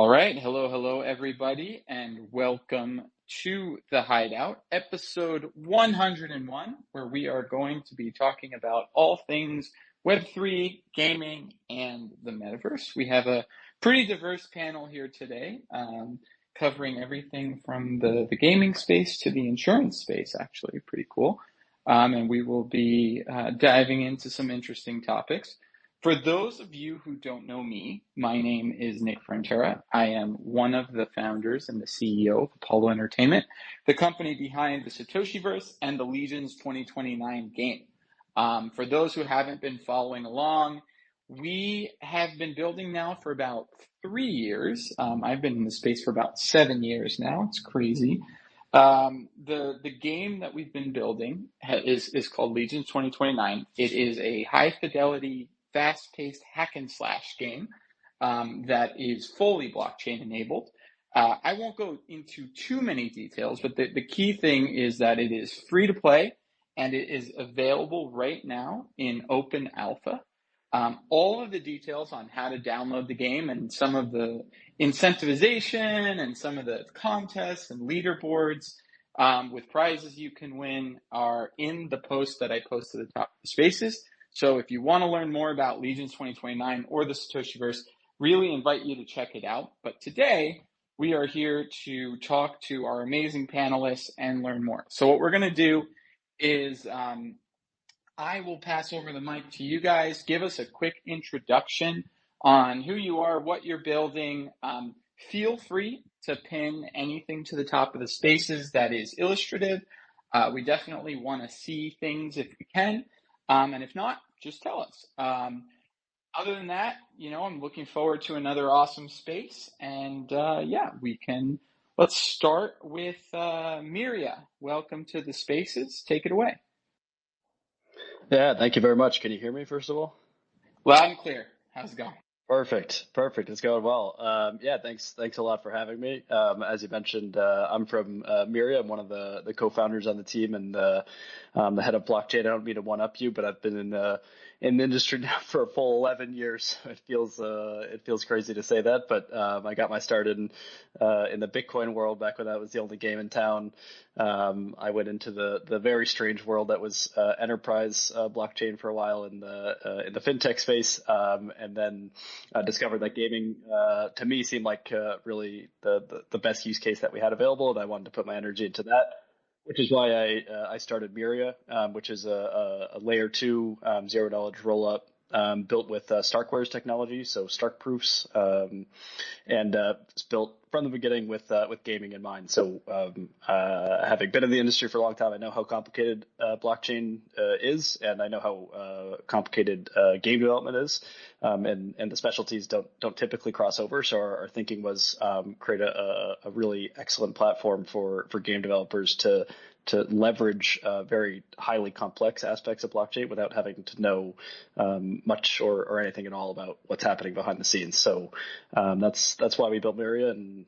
All right. Hello, everybody, and welcome to the Hideout, episode 101, where we are going to be talking about all things Web3, gaming, and the Metaverse. We have a pretty diverse panel here today, covering everything from the gaming space to the insurance space, actually. Pretty cool. And we will be diving into some interesting topics. For those of you who don't know me, my name is Nick Frontera. I am one of the founders and the CEO of Apollo Entertainment, the company behind the Satoshiverse and the Legions 2029 game. For those who haven't been following along, we have been building now for about 3 years. I've been in the space for about 7 years now. It's crazy. The game that we've been building is called Legions 2029. It is a high fidelity, fast-paced hack and slash game that is fully blockchain enabled. I won't go into too many details, but the key thing is that it is free to play and it is available right now in open alpha. All of the details on how to download the game and some of the incentivization and some of the contests and leaderboards with prizes you can win are in the post that I post to the top of the spaces. So if you want to learn more about Legions 2029 or the Satoshiverse, really invite you to check it out. But today, we are here to talk to our amazing panelists and learn more. So what we're going to do is I will pass over the mic to you guys. Give us a quick introduction on who you are, what you're building. Feel free to pin anything to the top of the spaces that is illustrative. We definitely want to see things if we can. And if not, just tell us. Other than that, I'm looking forward to another awesome space. And let's start with Miria. Welcome to the spaces. Take it away. Yeah, thank you very much. Can you hear me, first of all? Loud and clear. How's it going? Perfect. It's going well. Thanks a lot for having me. As you mentioned, I'm from Miria. I'm one of the co-founders on the team and the head of blockchain. I don't mean to one-up you, but I've been in the industry now for a full 11 years. It feels crazy to say that, but I got my start in the Bitcoin world back when that was the only game in town. I went into the very strange world that was enterprise blockchain for a while in the fintech space, and then discovered that gaming to me seemed like really the best use case that we had available, and I wanted to put my energy into that, which is why I started Miria, which is a layer 2 zero knowledge rollup built with Starkware's technology, so Stark proofs, and it's built from the beginning with gaming in mind. So having been in the industry for a long time, I know how complicated blockchain is, and I know how complicated game development is, and the specialties don't typically cross over. So our thinking was create a really excellent platform for game developers to leverage very highly complex aspects of blockchain without having to know much or anything at all about what's happening behind the scenes. So that's why we built Miria, and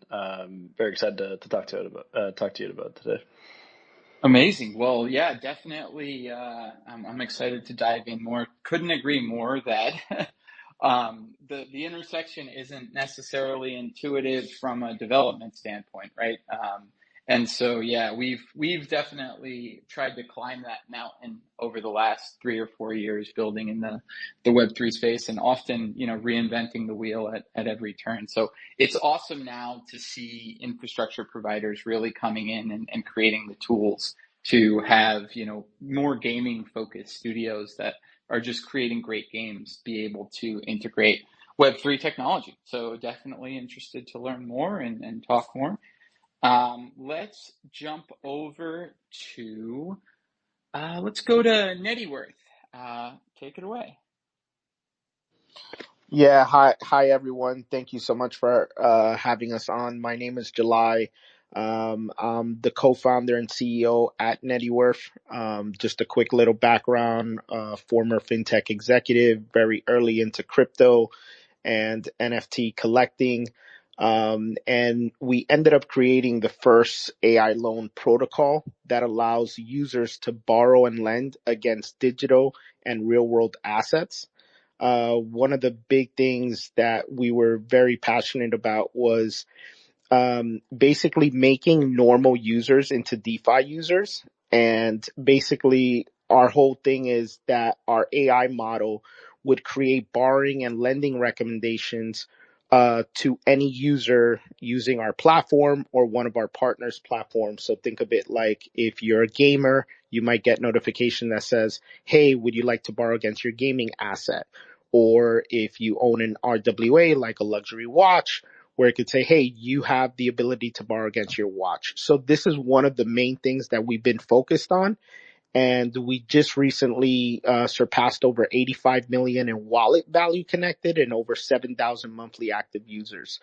very excited to talk to you about it today. Amazing. Well, yeah, definitely. I'm excited to dive in more. Couldn't agree more that the intersection isn't necessarily intuitive from a development standpoint, right? And so, yeah, we've definitely tried to climb that mountain over the last 3 or 4 years, building in the Web3 space, and often, reinventing the wheel at every turn. So it's awesome now to see infrastructure providers really coming in and creating the tools to have, more gaming focused studios that are just creating great games be able to integrate Web3 technology. So definitely interested to learn more and talk more. Let's jump over to, let's go to Nettyworth. Take it away. Yeah, hi everyone. Thank you so much for having us on. My name is July. I'm the co-founder and CEO at Nettyworth. Just a quick little background, former fintech executive, very early into crypto and NFT collecting. And we ended up creating the first AI loan protocol that allows users to borrow and lend against digital and real world assets. one of the big things that we were very passionate about was basically making normal users into DeFi users. And basically, our whole thing is that our AI model would create borrowing and lending recommendations to any user using our platform or one of our partners' platforms. So think of it like if you're a gamer, you might get notification that says, "Hey, would you like to borrow against your gaming asset?" Or if you own an RWA, like a luxury watch, where it could say, "Hey, you have the ability to borrow against your watch." So this is one of the main things that we've been focused on. And we just recently surpassed over 85 million in wallet value connected and over 7,000 monthly active users.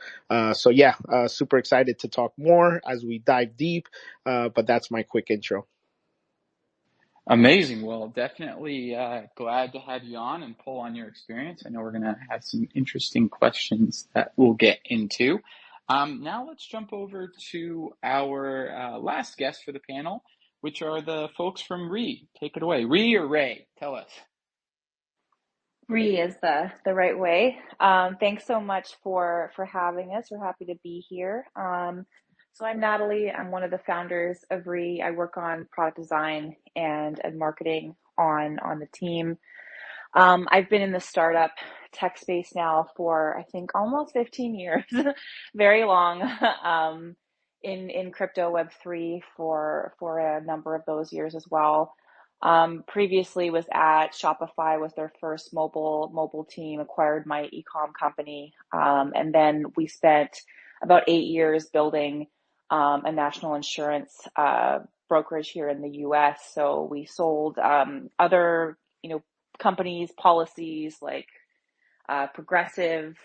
So yeah, super excited to talk more as we dive deep. But that's my quick intro. Amazing. Well, definitely glad to have you on and pull on your experience. I know we're going to have some interesting questions that we'll get into. Now let's jump over to our last guest for the panel, which are the folks from RE. Take it away. RE or Ray? Tell us. Re is the right way. Thanks so much for having us. We're happy to be here. So I'm Natalie. I'm one of the founders of Re. I work on product design and marketing on the team. I've been in the startup tech space now for I think almost 15 years, very long. In crypto Web3 for a number of those years as well. Previously was at Shopify, was their first mobile team, acquired my ecom company, and then we spent about 8 years building a national insurance brokerage here in the U.S. So we sold other companies policies like Progressive.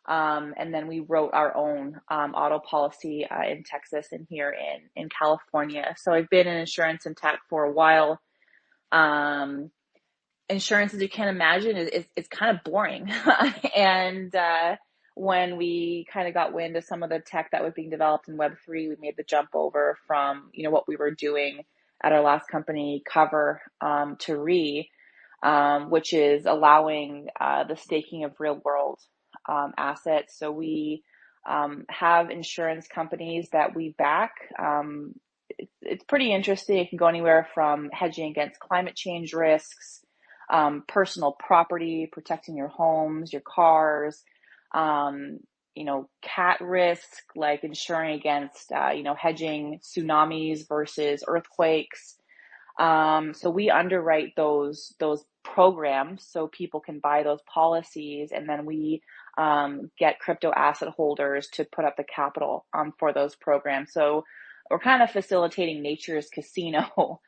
And then we wrote our own auto policy in Texas and here in California. So I've been in insurance and tech for a while. Insurance, as you can imagine, is kind of boring. And when we kind of got wind of some of the tech that was being developed in Web3, we made the jump over from what we were doing at our last company, Cover, to Re, which is allowing the staking of real world assets. So we have insurance companies that we back. It's pretty interesting. It can go anywhere from hedging against climate change risks, personal property, protecting your homes, your cars, cat risk, like insuring against, hedging tsunamis versus earthquakes. So we underwrite those programs so people can buy those policies, and then we get crypto asset holders to put up the capital for those programs. So we're kind of facilitating nature's casino.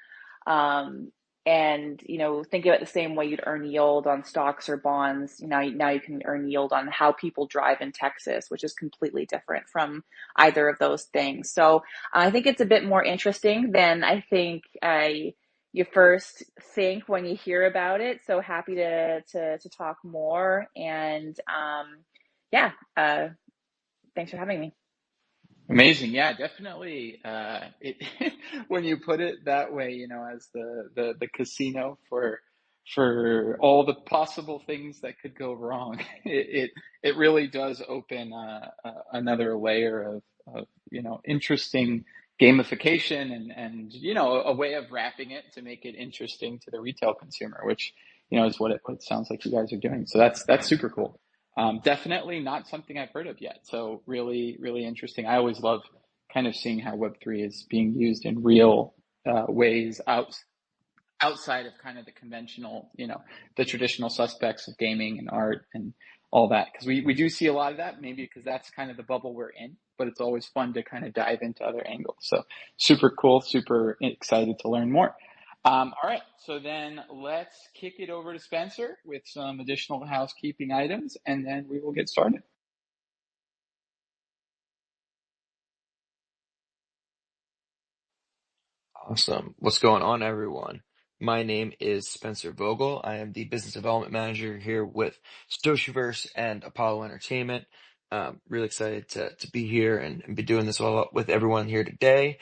And think of it the same way you'd earn yield on stocks or bonds. Now you can earn yield on how people drive in Texas, which is completely different from either of those things. So I think it's a bit more interesting than I think you first think when you hear about it. So happy to talk more. And thanks for having me. Amazing. Yeah, definitely. When you put it that way, as the casino for all the possible things that could go wrong, it really does open another layer of interesting gamification and a way of wrapping it to make it interesting to the retail consumer, which is what it sounds like you guys are doing. So that's super cool. Definitely not something I've heard of yet. So really, really interesting. I always love kind of seeing how Web3 is being used in real ways outside of kind of the conventional, the traditional suspects of gaming and art and all that. Because we do see a lot of that, maybe because that's kind of the bubble we're in, but it's always fun to kind of dive into other angles. So super cool, super excited to learn more. All right, so then let's kick it over to Spencer with some additional housekeeping items, and then we will get started. Awesome. What's going on, everyone? My name is Spencer Vogel. I am the business development manager here with Stoshiverse and Apollo Entertainment. Really excited to be here and be doing this all with everyone here today.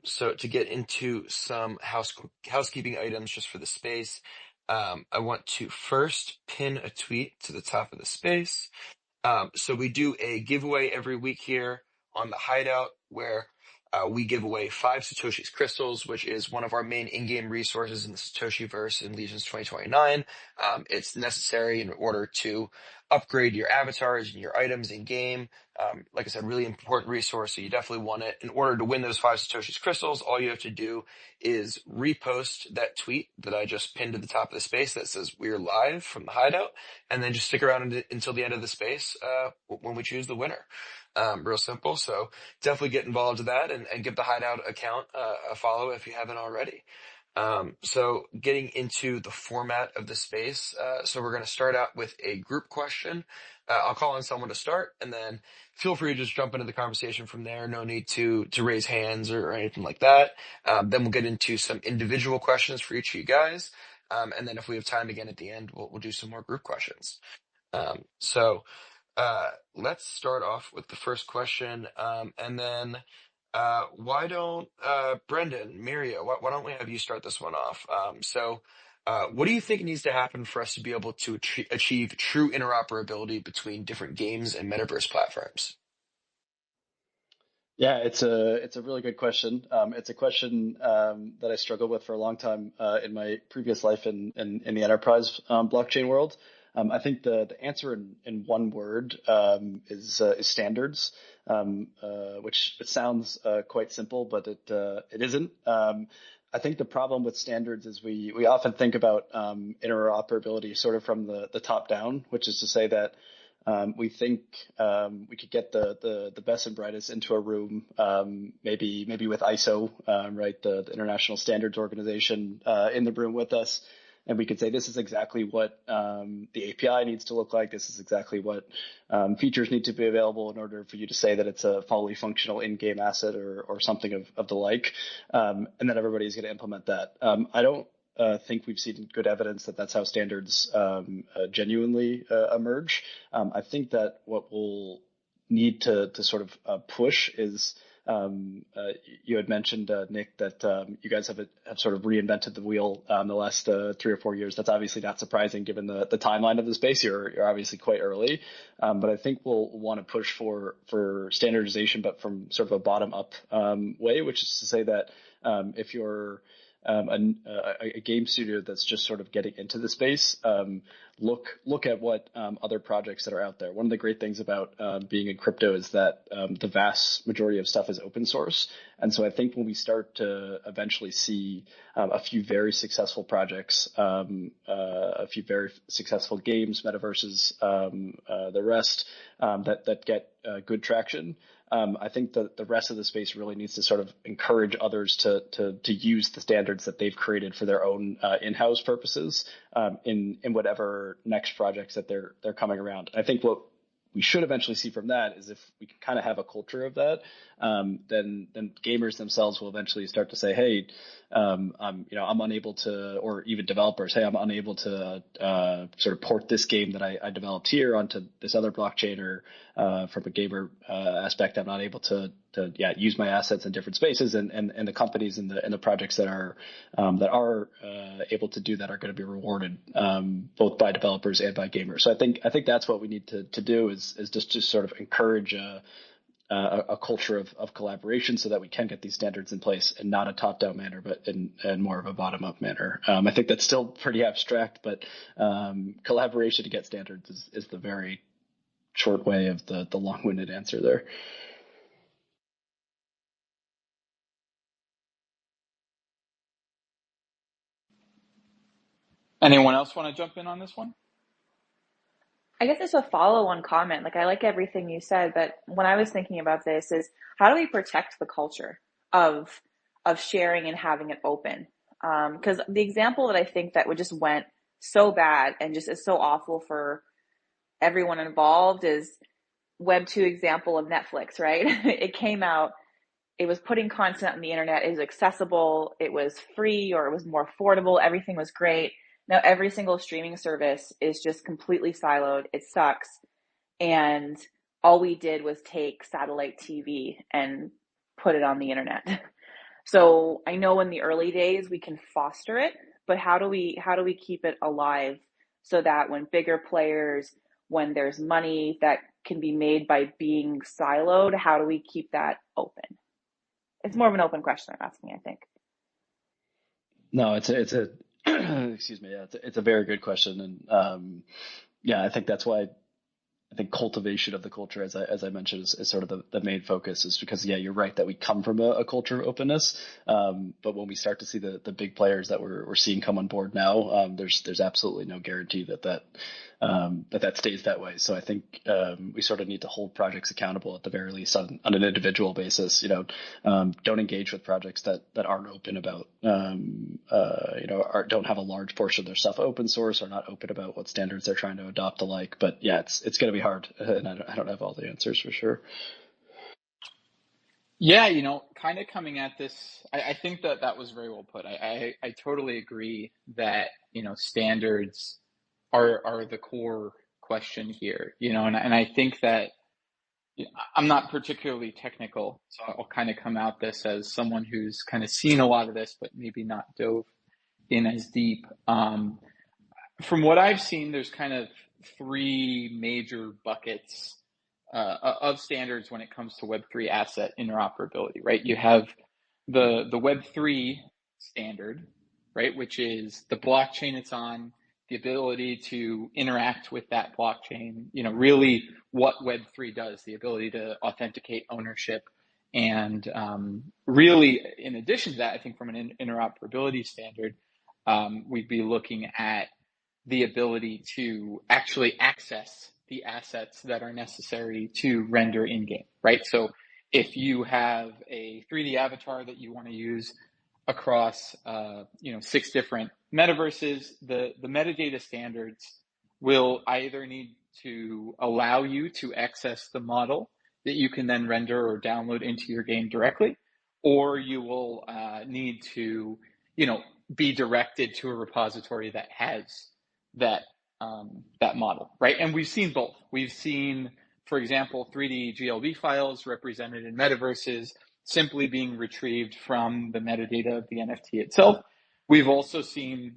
So to get into some housekeeping items just for the space, I want to first pin a tweet to the top of the space. So we do a giveaway every week here on the Hideout where we give away 5 Satoshi's crystals, which is one of our main in-game resources in the Satoshiverse in Legions 2029. It's necessary in order to upgrade your avatars and your items in game. Like I said, really important resource, so you definitely want it. In order to win those 5 Satoshi's crystals, all you have to do is repost that tweet that I just pinned to the top of the space that says "We're live" from the Hideout, and then just stick around until the end of the space when we choose the winner. Real simple. So definitely get involved with that and give the Hideout account a follow if you haven't already. So getting into the format of the space. So we're going to start out with a group question. I'll call on someone to start, and then feel free to just jump into the conversation from there. No need to raise hands or anything like that. Then we'll get into some individual questions for each of you guys. And then if we have time again at the end, we'll do some more group questions. So let's start off with the first question, and then why don't Brendan, Miria, why don't we have you start this one off? What do you think needs to happen for us to be able to achieve true interoperability between different games and metaverse platforms? Yeah, it's a really good question. It's a question that I struggled with for a long time in my previous life in the enterprise blockchain world. I think the answer in one word is standards, which it sounds quite simple, but it isn't. I think the problem with standards is we often think about interoperability sort of from the top down, which is to say that we think we could get the best and brightest into a room, maybe with ISO, right, the International Standards Organization, in the room with us, and we could say this is exactly what the API needs to look like. This is exactly what features need to be available in order for you to say that it's a fully functional in-game asset or something of the like, and then everybody's going to implement that. I don't think we've seen good evidence that that's how standards genuinely emerge. I think that what we'll need to sort of push is you had mentioned, Nick, that you guys have sort of reinvented the wheel the last 3 or 4 years. That's obviously not surprising given the timeline of the space. You're obviously quite early, but I think we'll want to push for standardization, but from sort of a bottom up way, which is to say that if you're a game studio that's just sort of getting into the space, look at what other projects that are out there. One of the great things about being in crypto is that the vast majority of stuff is open source. And so I think when we start to eventually see a few very successful projects, a few very successful games, metaverses, the rest that get good traction, I think that the rest of the space really needs to sort of encourage others to use the standards that they've created for their own in-house purposes in whatever next projects that they're coming around. I think what we should eventually see from that is if we can kind of have a culture of that, then gamers themselves will eventually start to say, hey, I'm unable to, or even developers, hey, I'm unable to sort of port this game that I developed here onto this other blockchain, or from a gamer aspect, I'm not able to use my assets in different spaces, and the companies and the projects that are able to do that are going to be rewarded both by developers and by gamers. So I think that's what we need to do is just sort of encourage a culture of collaboration so that we can get these standards in place in not a top-down manner, but in more of a bottom-up manner. I think that's still pretty abstract, but collaboration to get standards is the very short way of the long-winded answer there. Anyone else want to jump in on this one? I guess it's a follow-on comment. Like, I like everything you said, but when I was thinking about this is how do we protect the culture of sharing and having it open? Because the example that I think that would just went so bad and just is so awful for everyone involved is Web2 example of Netflix, right? It came out, it was putting content on the internet, it was accessible, it was free, or it was more affordable, everything was great. Now every single streaming service is just completely siloed. It sucks. And all we did was take satellite TV and put it on the internet. So I know in the early days we can foster it, but how do we keep it alive so that when bigger players, when there's money that can be made by being siloed, how do we keep that open? It's more of an open question I'm asking, I think. No, it's a excuse me. Yeah, it's a very good question, and yeah, I think that's why I think cultivation of the culture, as I mentioned, is sort of the main focus. Is because, yeah, you're right that we come from a culture of openness, but when we start to see the big players that we're seeing come on board now, there's absolutely no guarantee that stays that way. So I think we sort of need to hold projects accountable at the very least on an individual basis. Don't engage with projects that aren't open about don't have a large portion of their stuff open source, or not open about what standards they're trying to adopt alike. But yeah, it's going to be hard, and I don't have all the answers for sure. Yeah, kind of coming at this, I think that was very well put. I totally agree that, standards are the core question here, and I think that I'm not particularly technical, so I'll kind of come out this as someone who's kind of seen a lot of this, but maybe not dove in as deep. From what I've seen, there's kind of three major buckets of standards when it comes to Web3 asset interoperability, right? You have the Web3 standard, right, which is the blockchain it's on, the ability to interact with that blockchain, really what Web3 does, the ability to authenticate ownership. And really, in addition to that, I think from an interoperability standard, we'd be looking at the ability to actually access the assets that are necessary to render in-game, right? So if you have a 3D avatar that you want to use across 6 different metaverses, the metadata standards will either need to allow you to access the model that you can then render or download into your game directly, or you will need to be directed to a repository that has that model, right? And we've seen both. We've seen, for example, 3D GLB files represented in metaverses simply being retrieved from the metadata of the NFT itself. We've also seen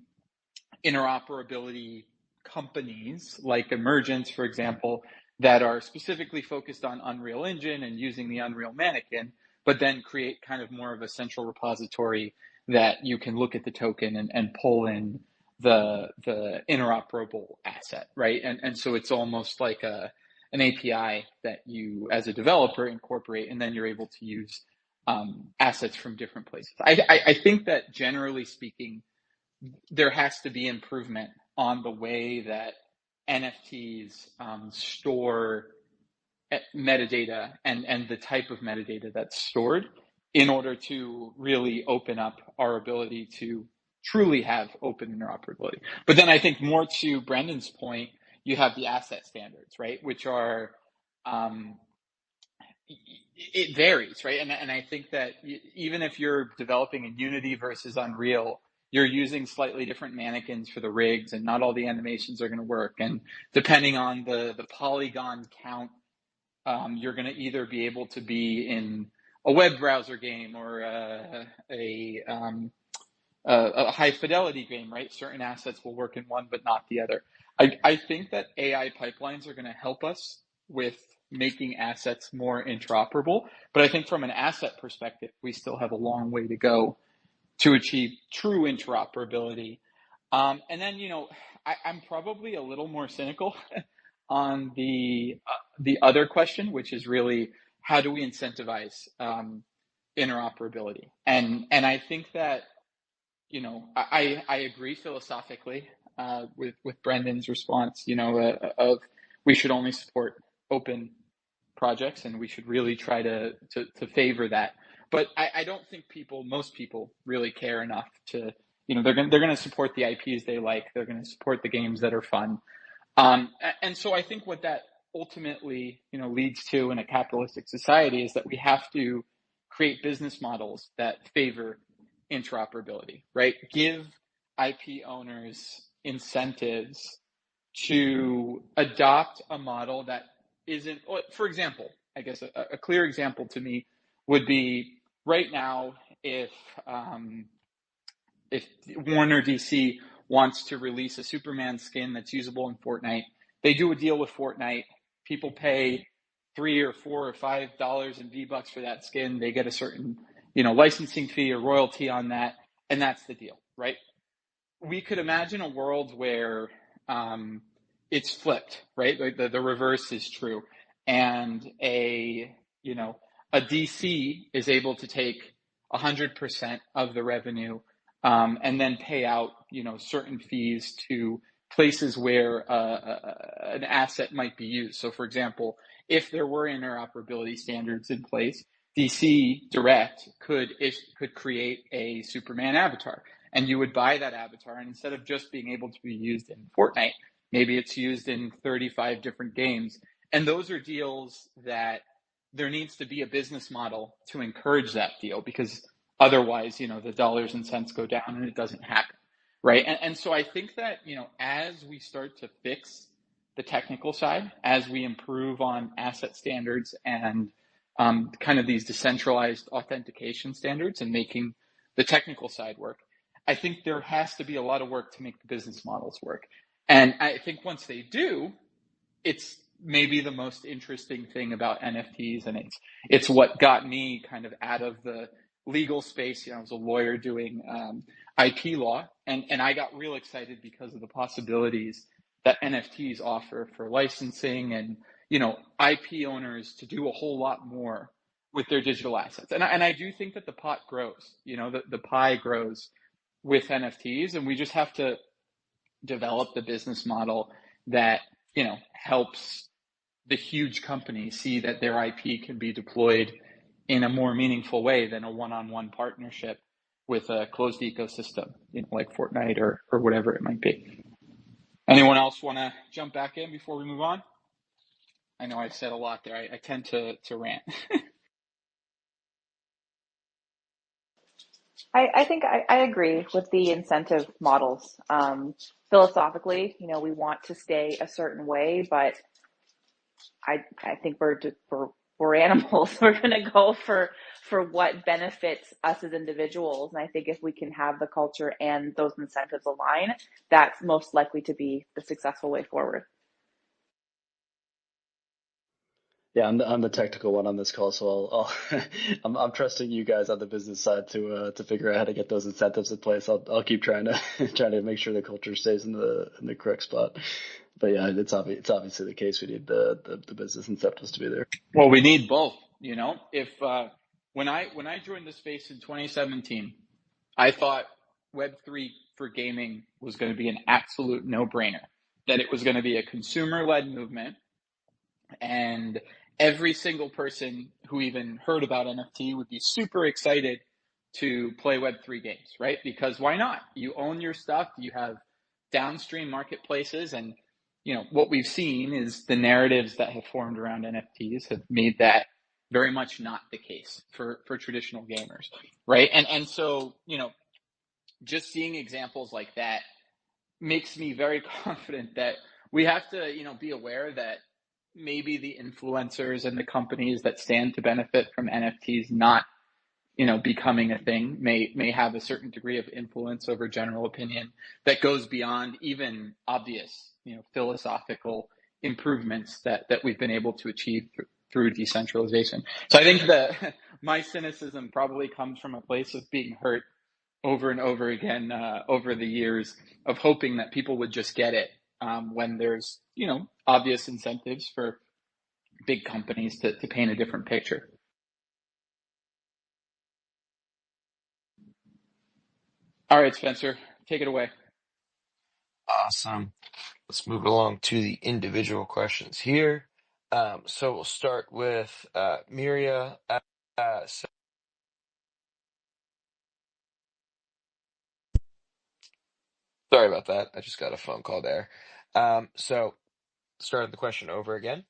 interoperability companies like Emergence, for example, that are specifically focused on Unreal Engine and using the Unreal Mannequin, but then create kind of more of a central repository that you can look at the token and pull in the interoperable asset, right? And so it's almost like an API that you, as a developer, incorporate, and then you're able to use assets from different places. I think that generally speaking, there has to be improvement on the way that NFTs store metadata and the type of metadata that's stored in order to really open up our ability to truly have open interoperability. But then I think more to Brendan's point, you have the asset standards, right? Which are, it varies, right? And I think that even if you're developing in Unity versus Unreal, you're using slightly different mannequins for the rigs, and not all the animations are going to work. And depending on the polygon count, you're going to either be able to be in a web browser game or a high fidelity game, right? Certain assets will work in one, but not the other. I think that AI pipelines are going to help us with making assets more interoperable. But I think from an asset perspective, we still have a long way to go to achieve true interoperability. And then, I'm probably a little more cynical on the other question, which is really how do we incentivize interoperability? And I think that, I agree philosophically with Brendan's response, of we should only support open projects, and we should really try to favor that. But I don't think most people really care enough to, they're going to support the IPs they like. They're going to support the games that are fun. And so I think what that ultimately, leads to in a capitalistic society is that we have to create business models that favor interoperability, right? Give IP owners incentives to adopt a model that isn't, for example, I guess a clear example to me would be right now, if if Warner DC wants to release a Superman skin that's usable in Fortnite, they do a deal with Fortnite. People pay $3 or $4 or $5 in V-Bucks for that skin. They get a certain, licensing fee or royalty on that, and that's the deal, right? We could imagine a world where it's flipped, right? Like the reverse is true, and a DC is able to take 100% of the revenue, and then pay out certain fees to places where an asset might be used. So, for example, if there were interoperability standards in place, DC Direct could create a Superman avatar, and you would buy that avatar, and instead of just being able to be used in Fortnite, maybe it's used in 35 different games. And those are deals that there needs to be a business model to encourage that deal, because otherwise, the dollars and cents go down and it doesn't happen, right? And so I think that, as we start to fix the technical side, as we improve on asset standards and kind of these decentralized authentication standards and making the technical side work, I think there has to be a lot of work to make the business models work. And I think once they do, it's maybe the most interesting thing about NFTs, and it's what got me kind of out of the legal space. I was a lawyer doing IP law, and I got real excited because of the possibilities that NFTs offer for licensing and IP owners to do a whole lot more with their digital assets. And I do think that the pot grows, the pie grows with NFTs, and we just have to develop the business model that helps the huge companies see that their IP can be deployed in a more meaningful way than a one-on-one partnership with a closed ecosystem, like Fortnite or whatever it might be. Anyone else want to jump back in before we move on? I know I said a lot there. I tend to rant. I think I agree with the incentive models. Philosophically, we want to stay a certain way, but I think we're animals. We're going to go for what benefits us as individuals. And I think if we can have the culture and those incentives align, that's most likely to be the successful way forward. Yeah, I'm the technical one on this call, so I'm trusting you guys on the business side to figure out how to get those incentives in place. I'll keep trying to make sure the culture stays in the correct spot. But yeah, it's obviously the case. We need the business incentives to be there. Well, we need both. If when I joined the space in 2017, I thought Web3 for gaming was going to be an absolute no-brainer. That it was going to be a consumer-led movement, and every single person who even heard about NFT would be super excited to play Web3 games, right? Because why not? You own your stuff, you have downstream marketplaces, and what we've seen is the narratives that have formed around NFTs have made that very much not the case for traditional gamers, right? And so, just seeing examples like that makes me very confident that we have to, be aware that maybe the influencers and the companies that stand to benefit from NFTs not, becoming a thing may have a certain degree of influence over general opinion that goes beyond even obvious, philosophical improvements that we've been able to achieve through decentralization. So I think that my cynicism probably comes from a place of being hurt over and over again over the years, of hoping that people would just get it when there's obvious incentives for big companies to paint a different picture. All right, Spencer, take it away. Awesome. Let's move along to the individual questions here. So we'll start with Miria. So sorry about that. I just got a phone call there. So starting the question over again.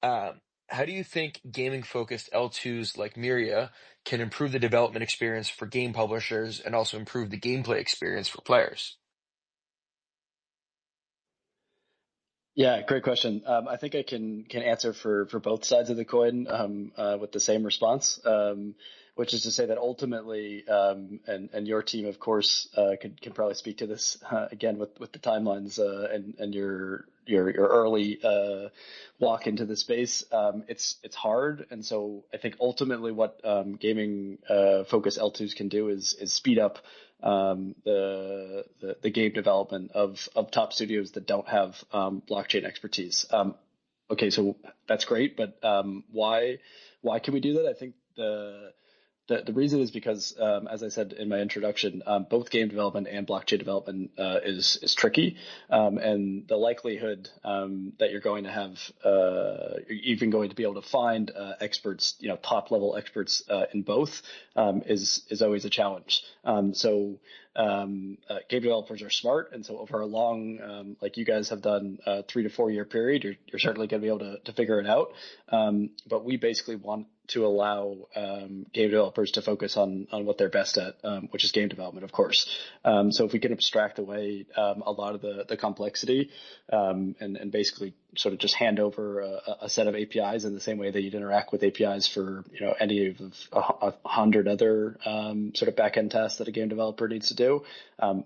How do you think gaming-focused L2s like Miria can improve the development experience for game publishers and also improve the gameplay experience for players? Yeah, great question. I think I can answer for both sides of the coin with the same response. which is to say that ultimately, and your team, of course, can probably speak to this again with the timelines and your early walk into the space. It's hard, and so I think ultimately what gaming focused L2s can do is speed up the game development of top studios that don't have blockchain expertise. Okay, so that's great, but why can we do that? I think the reason is because, as I said in my introduction, both game development and blockchain development is tricky, and the likelihood that you're going to have, you're even going to be able to find experts, top level experts in both, is always a challenge. So game developers are smart, and so over a long, like you guys have done, 3 to 4 year period, you're certainly going to be able to figure it out. But we basically want to allow game developers to focus on what they're best at, which is game development, of course. So if we can abstract away a lot of the complexity and basically sort of just hand over a set of APIs in the same way that you'd interact with APIs for any of 100 other sort of back-end tasks that a game developer needs to do,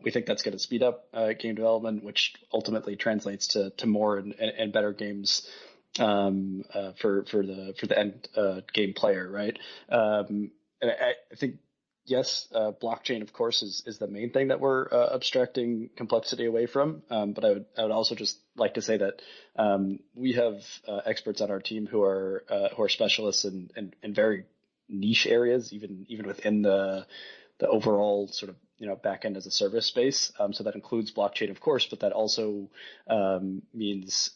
we think that's going to speed up game development, which ultimately translates to more and better games for the end game player, right? And I think yes, blockchain of course is the main thing that we're abstracting complexity away from. But I would also just like to say that we have experts on our team who are specialists in very niche areas, even within the overall sort of back end as a service space. So that includes blockchain, of course, but that also means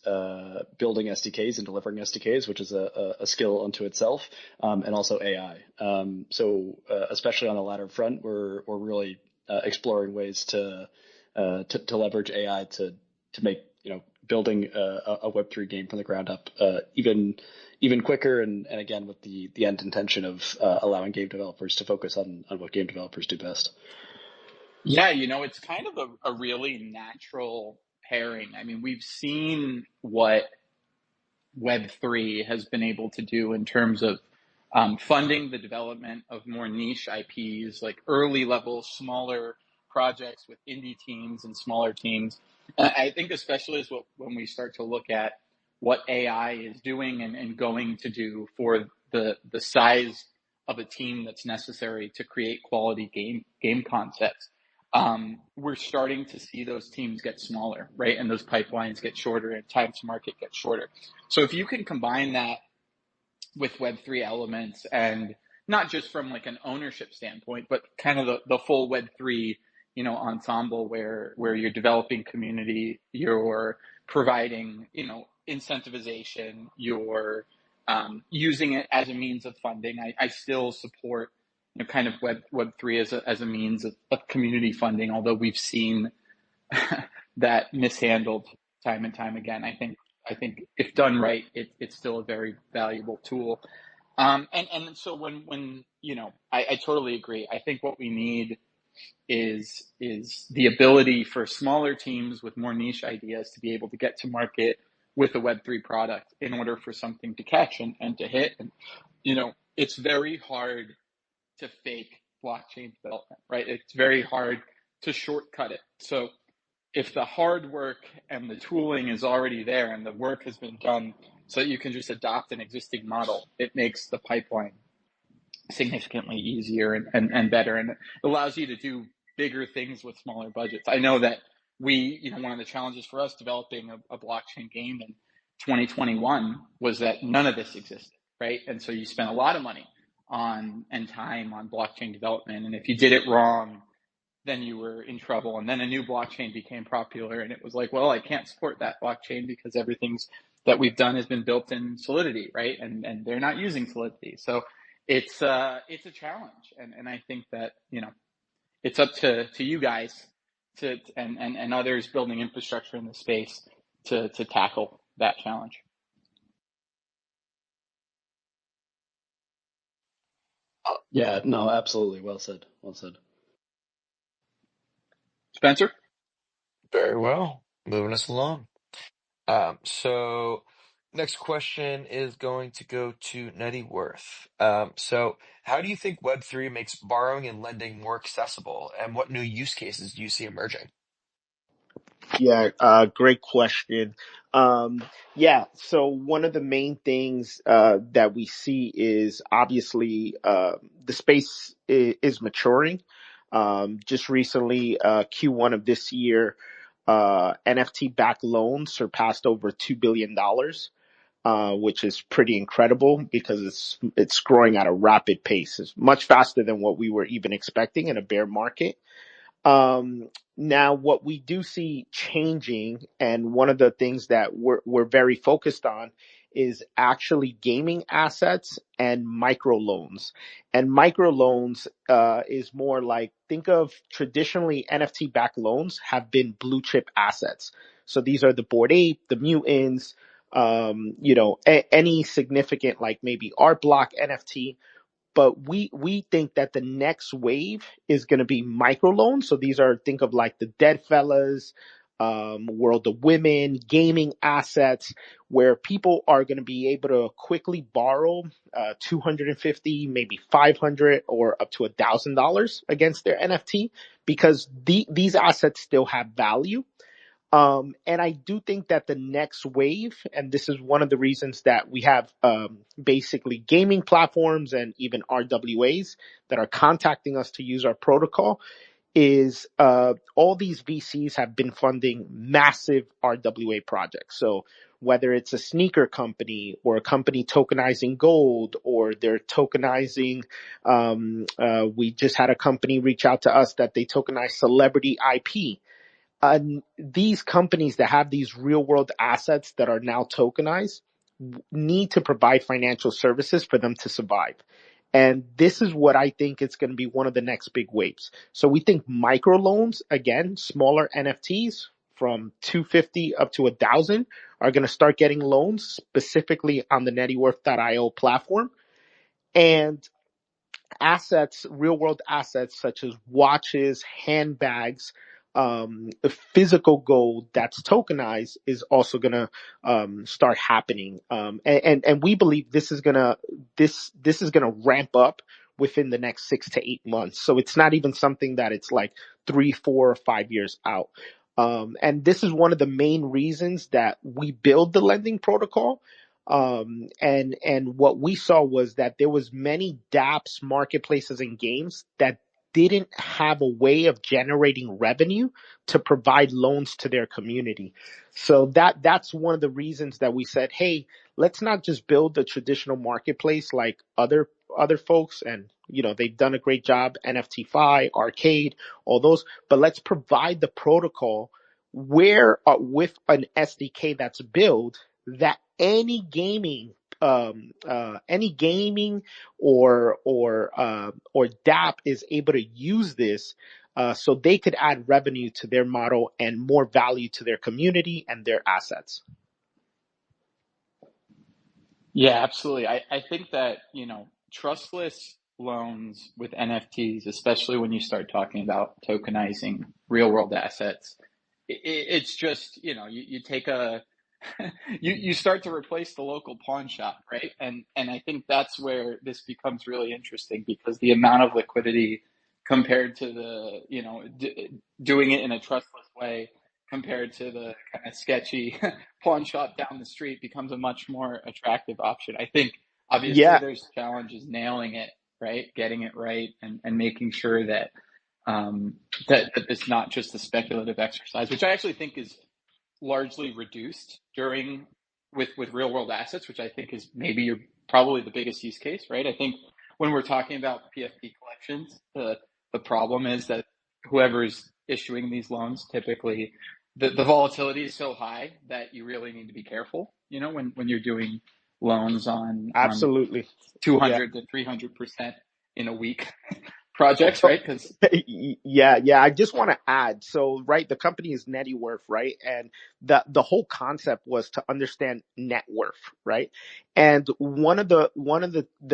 building SDKs and delivering SDKs, which is a skill unto itself, and also AI. So especially on the latter front, we're really exploring ways to leverage AI to make building a Web3 game from the ground up even quicker, and again with the end intention of allowing game developers to focus on what game developers do best. Yeah, it's kind of a really natural pairing. I mean, we've seen what Web3 has been able to do in terms of funding the development of more niche IPs, like early level, smaller projects with indie teams and smaller teams. I think especially when we start to look at what AI is doing and going to do for the size of a team that's necessary to create quality game concepts. We're starting to see those teams get smaller, right? And those pipelines get shorter and time to market get shorter. So if you can combine that with Web3 elements, and not just from like an ownership standpoint, but kind of the full Web3, ensemble where you're developing community, you're providing, incentivization, you're using it as a means of funding. I still support kind of Web3 as a means of community funding, although we've seen that mishandled time and time again. I think if done right, it's still a very valuable tool. And so when I totally agree. I think what we need is the ability for smaller teams with more niche ideas to be able to get to market with a Web3 product in order for something to catch and to hit. And it's very hard to fake blockchain development, right? It's very hard to shortcut it. So if the hard work and the tooling is already there and the work has been done so that you can just adopt an existing model, it makes the pipeline significantly easier and better. And it allows you to do bigger things with smaller budgets. I know that one of the challenges for us developing a blockchain game in 2021 was that none of this existed, right? And so you spent a lot of money and time on blockchain development. And if you did it wrong, then you were in trouble. And then a new blockchain became popular, and it was like, well, I can't support that blockchain because everything's that we've done has been built in Solidity, right? And they're not using Solidity. So it's a challenge. And I think that, it's up to you guys and others building infrastructure in the space to tackle that challenge. Yeah, no, absolutely. Well said. Well said. Spencer? Very well. Moving us along. So Next question is going to go to Nettie Worth. So how do you think Web3 makes borrowing and lending more accessible, and what new use cases do you see emerging? Yeah, great question. Yeah, so one of the main things that we see is obviously the space is maturing. Just recently, Q1 of this year, NFT-backed loans surpassed over $2 billion, which is pretty incredible because it's growing at a rapid pace. It's much faster than what we were even expecting in a bear market. Now what we do see changing, and one of the things that we're very focused on is actually gaming assets and microloans. And microloans, is more like, think of traditionally NFT backed loans have been blue chip assets. So these are the Bored Ape, the Mutants, any significant, like maybe art block NFT. But we think that the next wave is going to be microloans. So these are, think of like the Dead Fellas, World of Women, gaming assets, where people are going to be able to quickly borrow 250, maybe 500, or up to $1,000 against their NFT, because these assets still have value. And I do think that the next wave, and this is one of the reasons that we have basically gaming platforms and even RWAs that are contacting us to use our protocol, is all these VCs have been funding massive RWA projects. So whether it's a sneaker company or a company tokenizing gold, or they're tokenizing, we just had a company reach out to us that they tokenize celebrity IP. These companies that have these real world assets that are now tokenized need to provide financial services for them to survive. And this is what I think is going to be one of the next big waves. So we think microloans, again, smaller NFTs from 250 up to 1,000, are going to start getting loans specifically on the nettyworth.io platform. And assets, real world assets such as watches, handbags, physical gold that's tokenized, is also gonna start happening. And we believe this is gonna ramp up within the next 6 to 8 months. So it's not even something that it's like 3, 4, or 5 years out. And this is one of the main reasons that we build the lending protocol. And what we saw was that there was many dApps, marketplaces, and games that didn't have a way of generating revenue to provide loans to their community. So that's one of the reasons that we said, hey, let's not just build a traditional marketplace like other folks, and they've done a great job, NFTFi, Arcade, all those, but let's provide the protocol where, with an SDK that's built, that any gaming or dApp is able to use this, so they could add revenue to their model and more value to their community and their assets. Yeah, absolutely. I think that, trustless loans with NFTs, especially when you start talking about tokenizing real world assets, it's just, you take you start to replace the local pawn shop, right? And I think that's where this becomes really interesting, because the amount of liquidity compared to the, doing it in a trustless way compared to the kind of sketchy pawn shop down the street becomes a much more attractive option. I think obviously Yeah, there's challenges nailing it, right? Getting it right, and making sure that that it's not just a speculative exercise, which I actually think is largely reduced during with real world assets, which I think is maybe probably the biggest use case, right? I think when we're talking about PFP collections, the problem is that whoever's issuing these loans, typically the volatility is so high that you really need to be careful, when you're doing loans on absolutely. Yeah. 200 to 300% in a week projects, So, right? Because yeah. I just want to add. So, right, the company is Nettyworth, right? And the whole concept was to understand net worth, right? And one of the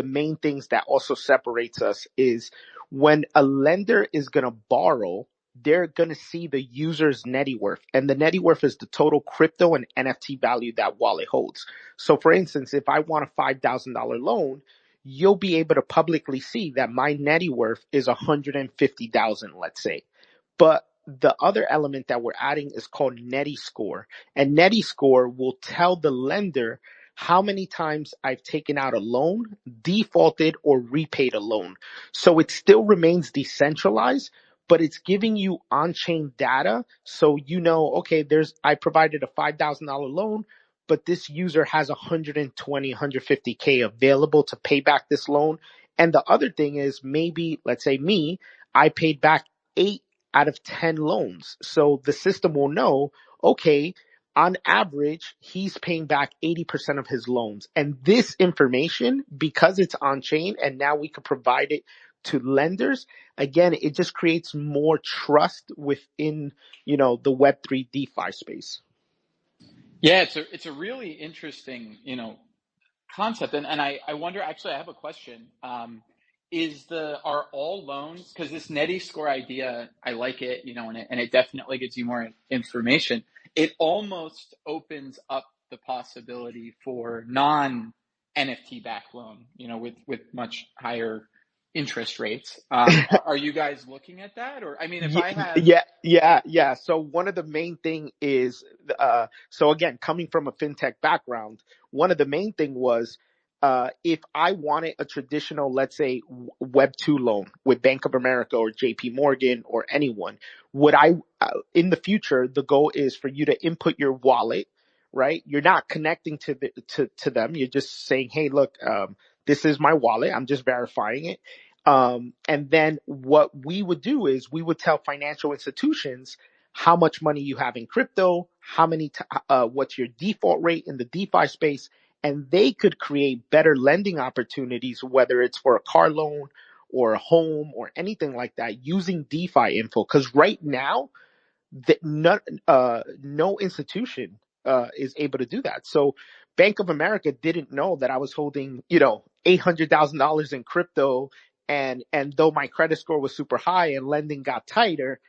main things that also separates us is when a lender is going to borrow, they're going to see the user's net worth. And the net worth is the total crypto and NFT value that wallet holds. So for instance, if I want a $5,000 loan, you'll be able to publicly see that my net worth is 150,000, let's say. But the other element that we're adding is called Neti Score. And Neti Score will tell the lender how many times I've taken out a loan, defaulted, or repaid a loan. So it still remains decentralized, but it's giving you on-chain data. So you know, okay, I provided a $5,000 loan, but this user has 120, 150K available to pay back this loan. And the other thing is maybe, let's say me, I paid back 8 out of 10 loans. So the system will know, okay, on average, he's paying back 80% of his loans. And this information, because it's on chain and now we can provide it to lenders, again, it just creates more trust within, the Web3 DeFi space. Yeah, it's a really interesting, concept. And I wonder, actually, I have a question. Are all loans, because this Neti Score idea, I like it, and it definitely gives you more information. It almost opens up the possibility for non NFT backed loan, with much higher interest rates. Are you guys looking at that? Or, I mean, if I have, Yeah. So one of the main thing is, so again, coming from a fintech background, one of the main thing was, if I wanted a traditional, let's say, Web2 loan with Bank of America or JP Morgan or anyone, in the future, the goal is for you to input your wallet, right? You're not connecting to them. You're just saying, hey, look, this is my wallet. I'm just verifying it. And then what we would do is we would tell financial institutions how much money you have in crypto, what's your default rate in the DeFi space, and they could create better lending opportunities, whether it's for a car loan or a home or anything like that, using DeFi info. Because right now, no institution is able to do that. So Bank of America didn't know that I was holding, $800,000 in crypto, and though my credit score was super high and lending got tighter,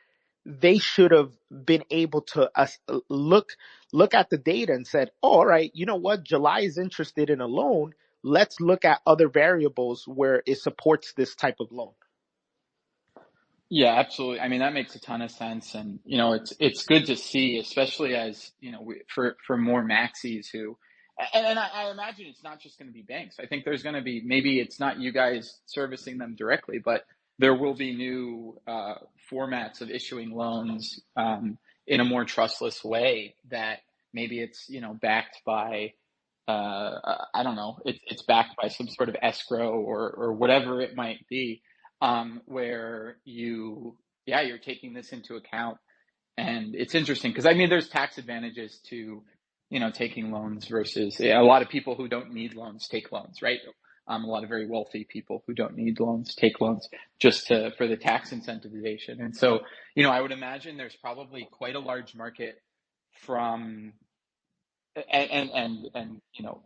they should have been able to look at the data and said, oh, all right, you know what? July is interested in a loan. Let's look at other variables where it supports this type of loan. Yeah, absolutely. I mean, that makes a ton of sense. And, it's good to see, especially as, for more maxis who, and I imagine it's not just going to be banks. I think there's going to be, maybe it's not you guys servicing them directly, but there will be new formats of issuing loans in a more trustless way that maybe it's, backed by, I don't know, it's backed by some sort of escrow or whatever it might be, where you're taking this into account. And it's interesting because, I mean, there's tax advantages to, taking loans versus a lot of people who don't need loans take loans, right? A lot of very wealthy people who don't need loans take loans just for the tax incentivization. And so, I would imagine there's probably quite a large market from and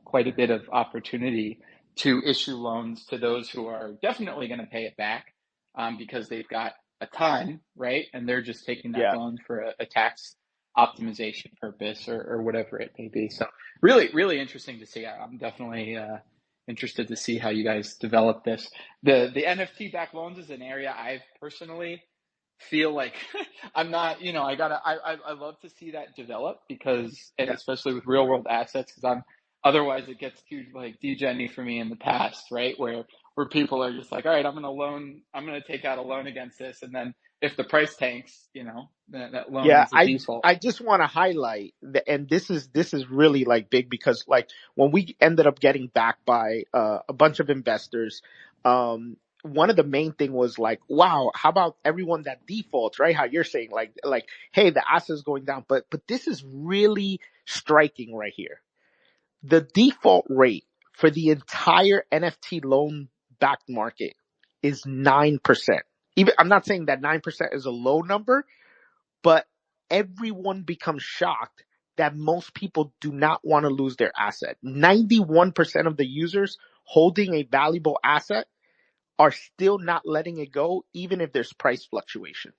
quite a bit of opportunity to issue loans to those who are definitely going to pay it back, because they've got a ton, right? And they're just taking that loan for a tax optimization purpose or whatever it may be. So really, really interesting to see. I'm definitely interested to see how you guys develop this. The NFT backed loans is an area I've personally feel like I'm not, I love to see that develop because, and especially with real world assets, because otherwise it gets too like degen-y for me in the past, right? Where people are just like, all right, I'm going to take out a loan against this. And then if the price tanks, that loan is a default. I just want to highlight and this is really like big because like when we ended up getting backed by a bunch of investors, one of the main thing was like, wow, how about everyone that defaults, right? How you're saying like, hey, the asset is going down, but this is really striking right here. The default rate for the entire NFT loan backed market is 9%. Even I'm not saying that 9% is a low number, but everyone becomes shocked that most people do not want to lose their asset. 91% of the users holding a valuable asset are still not letting it go, even if there's price fluctuation.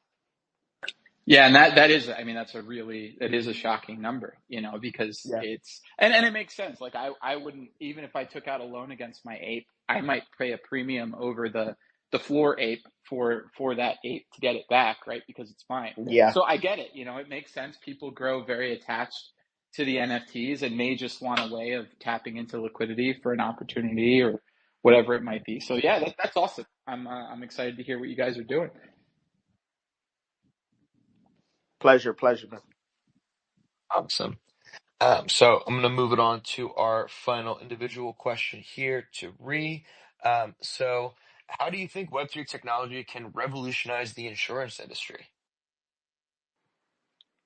Yeah, and that is, I mean, it is a shocking number, because Yeah. and it makes sense. Like I wouldn't, even if I took out a loan against my ape, I might pay a premium over the floor ape for that ape to get it back, right? Because it's mine. Yeah. So I get it, it makes sense. People grow very attached to the NFTs and may just want a way of tapping into liquidity for an opportunity or whatever it might be. So yeah, that's awesome. I'm excited to hear what you guys are doing. Pleasure, man. Awesome. So I'm going to move it on to our final individual question here to Ree. So how do you think Web3 technology can revolutionize the insurance industry?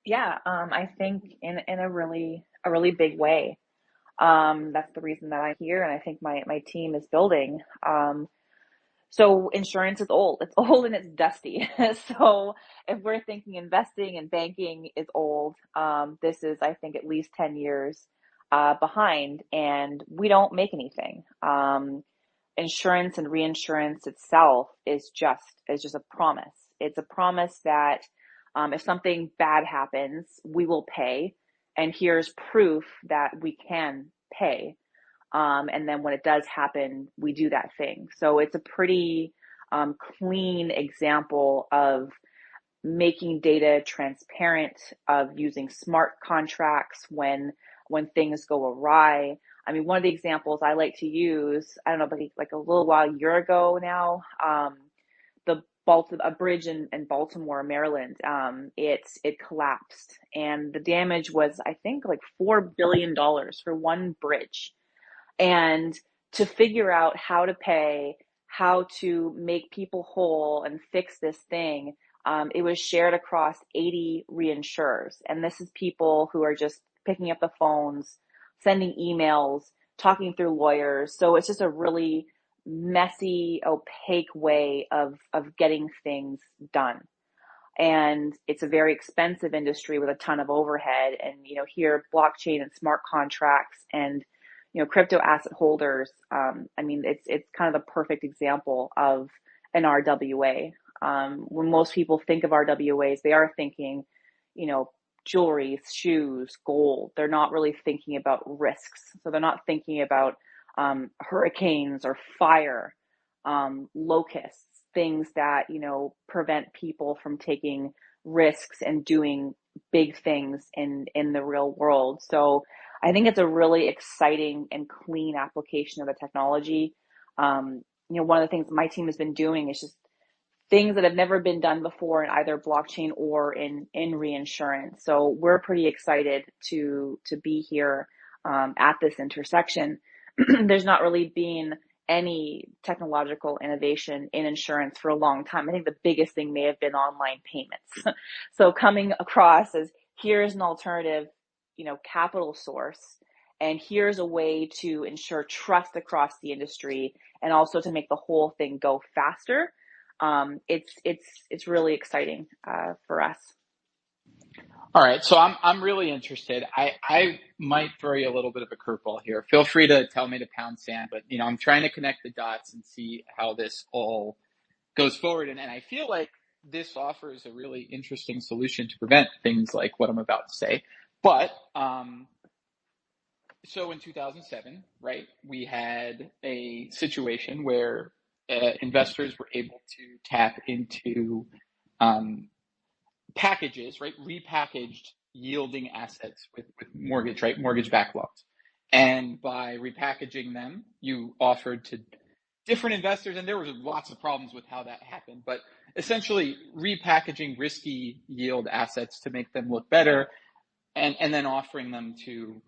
Yeah, I think in a really big way. That's the reason that I'm here, and I think my team is building. So insurance is old. It's old and it's dusty. So if we're thinking investing and banking is old, this is, I think, at least 10 years behind, and we don't make anything. Insurance and reinsurance itself is just a promise. It's a promise that if something bad happens, we will pay, and here's proof that we can pay. And then when it does happen, we do that thing. So it's a pretty clean example of making data transparent, of using smart contracts when things go awry. I mean, one of the examples I like to use, I don't know, but like a year ago now, a bridge in Baltimore, Maryland, it collapsed, and the damage was, I think, like $4 billion for one bridge. And to figure out how to pay, how to make people whole and fix this thing, it was shared across 80 reinsurers. And this is people who are just picking up the phones, sending emails, talking through lawyers. So it's just a really messy, opaque way of getting things done. And it's a very expensive industry with a ton of overhead. And here, blockchain and smart contracts and crypto asset holders. I mean, it's kind of the perfect example of an RWA. When most people think of RWAs, they are thinking, jewelry, shoes, gold. They're not really thinking about risks. So they're not thinking about hurricanes or fire, locusts, things that prevent people from taking risks and doing big things in the real world. So I think it's a really exciting and clean application of the technology. One of the things my team has been doing is just things that have never been done before in either blockchain or in reinsurance. So we're pretty excited to be here at this intersection. There's not really been any technological innovation in insurance for a long time. I think the biggest thing may have been online payments. So coming across as here's an alternative, capital source, and here's a way to ensure trust across the industry and also to make the whole thing go faster. It's really exciting for us. All right, so I'm really interested. I might throw you a little bit of a curveball here. Feel free to tell me to pound sand, but I'm trying to connect the dots and see how this all goes forward. And I feel like this offers a really interesting solution to prevent things like what I'm about to say. But so in 2007, right, we had a situation where investors were able to tap into packages, right? Repackaged yielding assets with mortgage, right? Mortgage-backed loans. And by repackaging them, you offered to different investors, and there was lots of problems with how that happened, but essentially repackaging risky yield assets to make them look better and then offering them to,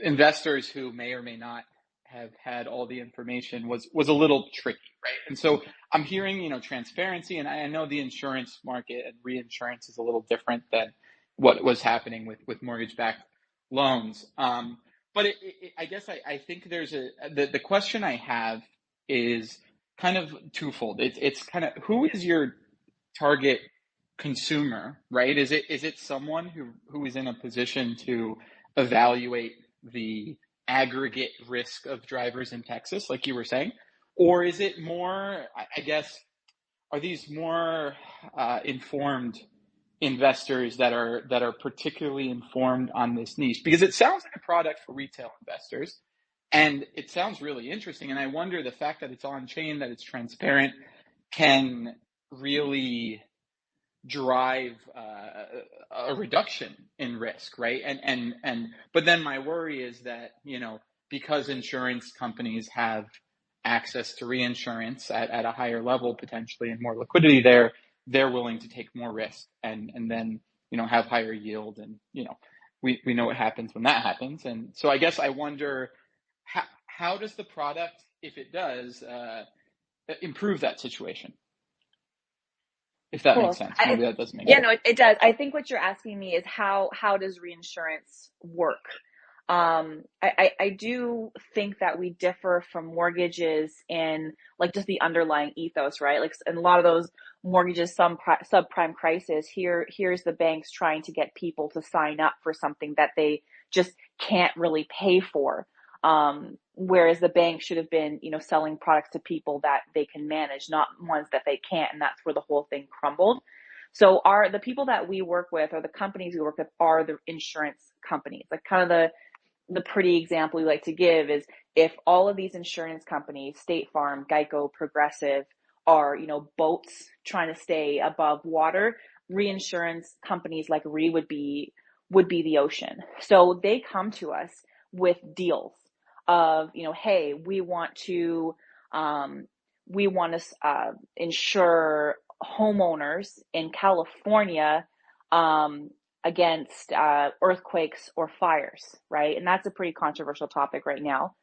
investors who may or may not have had all the information was a little tricky, right? And so I'm hearing, transparency, and I know the insurance market and reinsurance is a little different than what was happening with mortgage-backed loans. But I guess I think there's the question I have is kind of twofold. It's kind of, who is your target consumer, right? Is it someone who is in a position to evaluate the aggregate risk of drivers in Texas, like you were saying? Or is it more, I guess, are these more informed investors that are particularly informed on this niche? Because it sounds like a product for retail investors, and it sounds really interesting. And I wonder, the fact that it's on chain, that it's transparent, can really drive a reduction in risk, right? But then my worry is that, because insurance companies have access to reinsurance at a higher level potentially, and more liquidity there, they're willing to take more risk, and then have higher yield, and we know what happens when that happens. And so I guess I wonder, how does the product, if it does, improve that situation? If that makes Cool. sense. Maybe that doesn't make Yeah, sense. no, it does. I think what you're asking me is how does reinsurance work? I do think that we differ from mortgages in like just the underlying ethos, right? Like in a lot of those mortgages, some subprime crisis, here's the banks trying to get people to sign up for something that they just can't really pay for. Whereas the bank should have been, selling products to people that they can manage, not ones that they can't. And that's where the whole thing crumbled. So the people that we work with, or the companies we work with, are the insurance companies. Like kind of the pretty example we like to give is, if all of these insurance companies, State Farm, Geico, Progressive, are, boats trying to stay above water, reinsurance companies like would be the ocean. So they come to us with deals of, hey, we want to insure homeowners in California against earthquakes or fires, right? And that's a pretty controversial topic right now.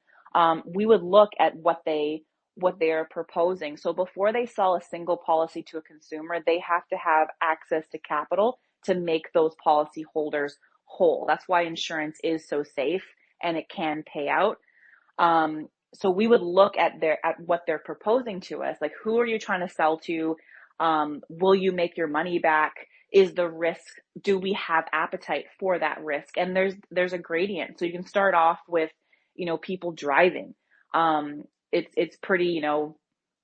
We would look at what they're proposing. So before they sell a single policy to a consumer, they have to have access to capital to make those policy holders whole. That's why insurance is so safe and it can pay out. So we would look at what they're proposing to us. Like, who are you trying to sell to? Will you make your money back? Is the risk, do we have appetite for that risk? And there's a gradient. So you can start off with, people driving. It's pretty,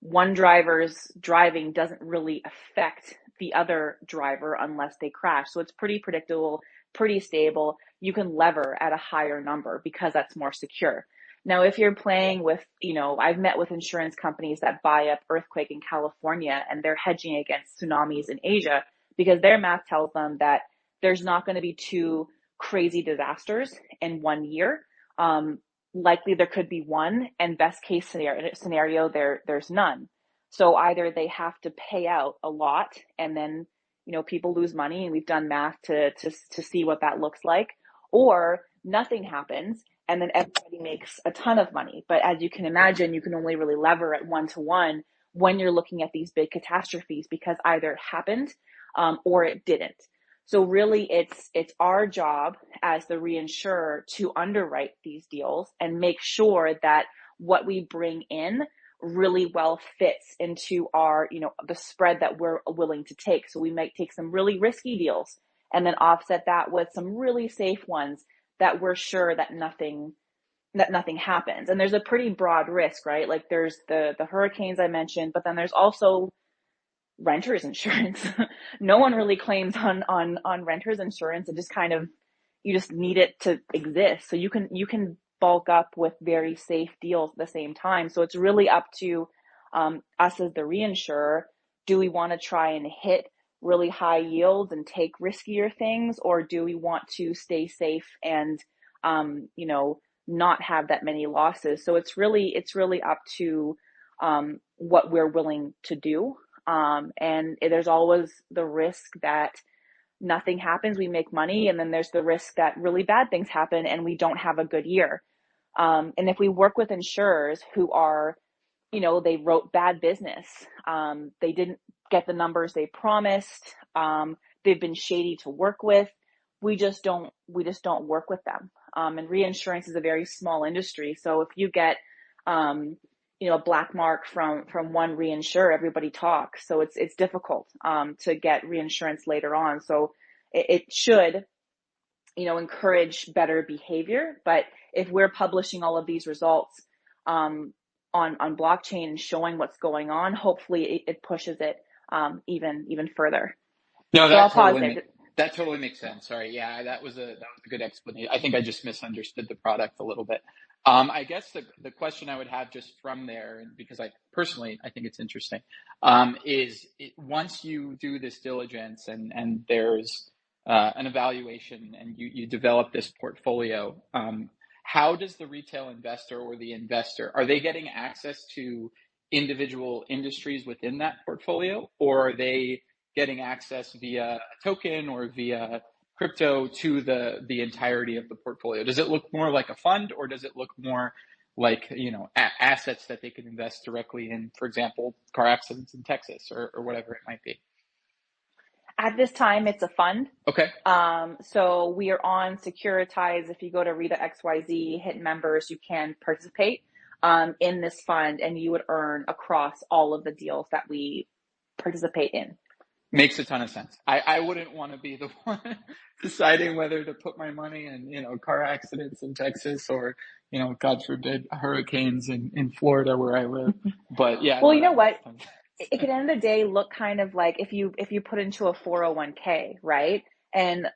one driver's driving doesn't really affect the other driver unless they crash. So it's pretty predictable, pretty stable. You can lever at a higher number because that's more secure. Now, if you're playing with, I've met with insurance companies that buy up earthquake in California, and they're hedging against tsunamis in Asia because their math tells them that there's not going to be two crazy disasters in 1 year. Likely there could be one, and best case scenario there's none. So either they have to pay out a lot, and then, people lose money, and we've done math to see what that looks like, or nothing happens, and then everybody makes a ton of money. But as you can imagine, you can only really lever at 1-to-1 when you're looking at these big catastrophes, because either it happened or it didn't. So really it's our job as the reinsurer to underwrite these deals and make sure that what we bring in really well fits into our, the spread that we're willing to take. So we might take some really risky deals and then offset that with some really safe ones that we're sure that nothing happens. And there's a pretty broad risk, right? Like there's the hurricanes I mentioned, but then there's also renter's insurance. No one really claims on renter's insurance. It just kind of, you just need it to exist. So you can bulk up with very safe deals at the same time. So it's really up to us as the reinsurer. Do we want to try and hit really high yields and take riskier things, or do we want to stay safe and not have that many losses? So it's really up to what we're willing to do. And there's always the risk that nothing happens, we make money, and then there's the risk that really bad things happen and we don't have a good year. And if we work with insurers who are, they wrote bad business, they didn't get the numbers they promised, they've been shady to work with, we just don't work with them. And reinsurance is a very small industry. So if you get, a black mark from one reinsurer, everybody talks. So it's difficult to get reinsurance later on. So it should, encourage better behavior. But if we're publishing all of these results on blockchain and showing what's going on, hopefully it pushes it even further. No, So I'll pause there. that totally makes sense. Sorry. Yeah, that was a good explanation. I think I just misunderstood the product a little bit. I guess the question I would have just from there, and because I personally I think it's interesting, once you do this diligence and there's an evaluation and you develop this portfolio, how does the retail investor or the investor, are they getting access to individual industries within that portfolio, or are they getting access via a token or via crypto to the entirety of the portfolio? Does it look more like a fund, or does it look more like, assets that they can invest directly in, for example, car accidents in Texas or whatever it might be? At this time, it's a fund. Okay. So we are on Securitize. If you go to Rita XYZ, hit members, you can participate in this fund, and you would earn across all of the deals that we participate in. Makes a ton of sense. I wouldn't want to be the one deciding whether to put my money in, car accidents in Texas or, God forbid, hurricanes in Florida where I live. But yeah. Well, no, you know what? sense. It could end of the day look kind of like if you put into a 401k, right? And,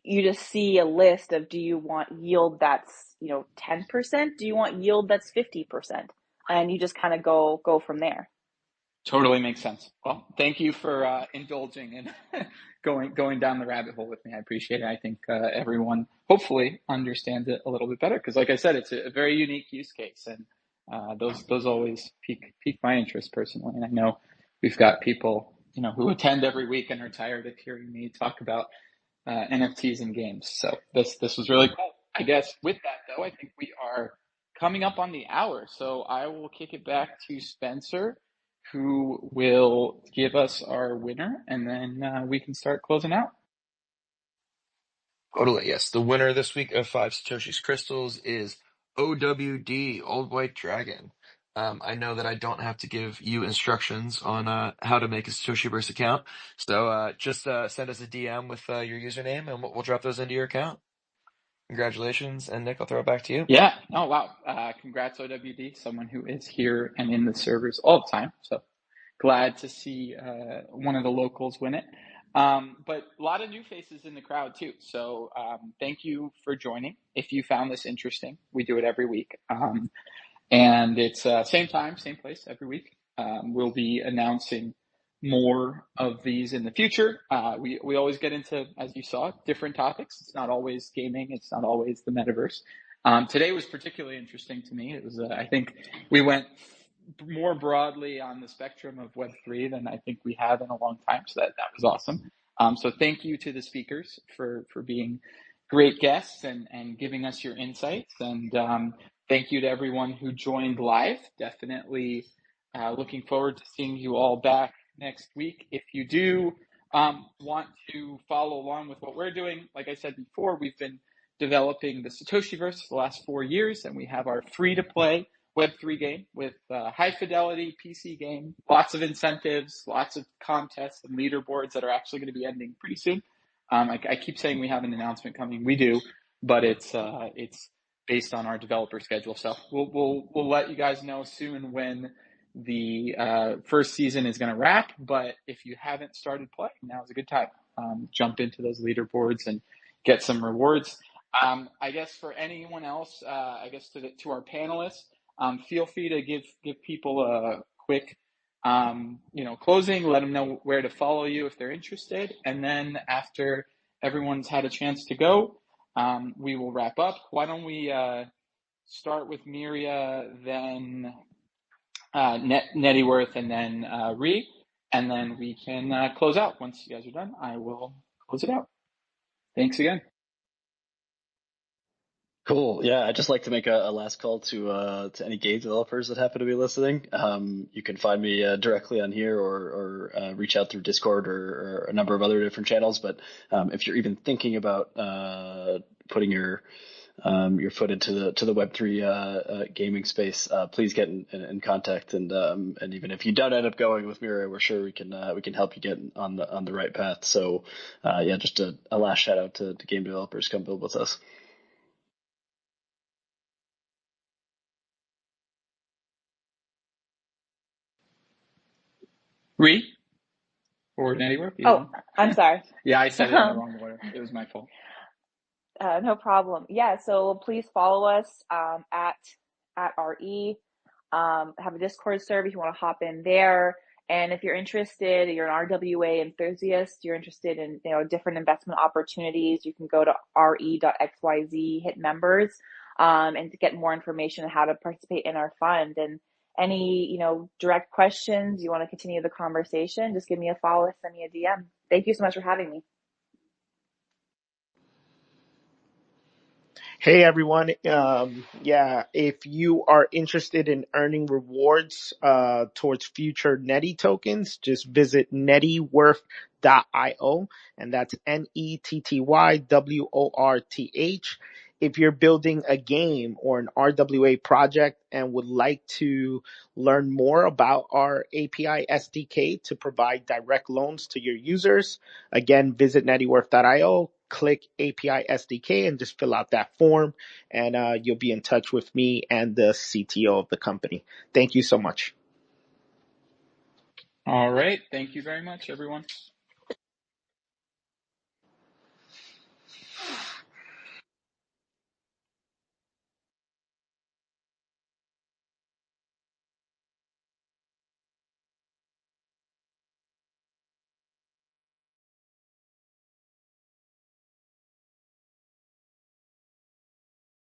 you just see a list of, do you want yield that's, 10%? Do you want yield that's 50%? And you just kind of go from there. Totally makes sense. Well, thank you for indulging and going down the rabbit hole with me. I appreciate it. I think everyone hopefully understands it a little bit better because, like I said, it's a very unique use case, and those always pique my interest personally. And I know we've got people who attend every week and are tired of hearing me talk about NFTs and games. So this was really cool. I guess with that though, I think we are coming up on the hour, so I will kick it back to Spencer, who will give us our winner, and then we can start closing out. Totally, yes. The winner this week of 5 Satoshi's Crystals is OWD, Old White Dragon. I know that I don't have to give you instructions on how to make a Satoshiverse account, so just send us a DM with your username, and we'll drop those into your account. Congratulations, and Nick, I'll throw it back to you. Yeah. Oh, wow. Congrats, OWD, someone who is here and in the servers all the time. So glad to see one of the locals win it. But a lot of new faces in the crowd too. So thank you for joining. If you found this interesting, we do it every week. And it's same time, same place every week. We'll be announcing more of these in the future. We always get into, as you saw, different topics. It's not always gaming. It's not always the metaverse. Today was particularly interesting to me. It was, I think we went more broadly on the spectrum of Web3 than I think we have in a long time. So that was awesome. So thank you to the speakers for being great guests and giving us your insights. And thank you to everyone who joined live. Definitely looking forward to seeing you all back next week. If you do want to follow along with what we're doing, like I said before, we've been developing the Satoshiverse the last 4 years, and we have our free-to-play Web3 game with high fidelity PC game, lots of incentives, lots of contests and leaderboards that are actually going to be ending pretty soon. I keep saying we have an announcement coming. We do, but it's based on our developer schedule. So we'll let you guys know soon when the first season is going to wrap. But if you haven't started playing, now's a good time. Jump into those leaderboards and get some rewards. I guess for anyone else, I guess to our panelists, feel free to give people a quick closing. Let them know where to follow you if they're interested, and then after everyone's had a chance to go, we will wrap up. Why don't we start with Miria, then Nettyworth, and then Ree, and then we can close out. Once you guys are done, I will close it out. Thanks again. Cool. Yeah, I'd just like to make a last call to any game developers that happen to be listening. You can find me directly on here or reach out through Discord or a number of other different channels. But if you're even thinking about putting your foot into the Web3 gaming space, please get in contact. And even if you don't end up going with Mira, we're sure we can help you get on the right path. So yeah, just a last shout out to game developers. Come build with us. Ree, or Nettyworth, either Oh, one. I'm sorry. Yeah, I said it in the wrong order. It was my fault. No problem. Yeah, so please follow us at RE. Have a Discord server if you want to hop in there. And if you're interested, you're an RWA enthusiast, you're interested in different investment opportunities, you can go to re.xyz, hit members, and to get more information on how to participate in our fund. And any direct questions, you want to continue the conversation, just give me a follow, send me a DM. Thank you so much for having me. Hey everyone. If you are interested in earning rewards towards future Netty tokens, just visit nettyworth.io, and that's NETTYWORTH. If you're building a game or an RWA project and would like to learn more about our API SDK to provide direct loans to your users, again, visit nettyworth.io, click API SDK, and just fill out that form, and you'll be in touch with me and the CTO of the company. Thank you so much. All right. Thank you very much, everyone.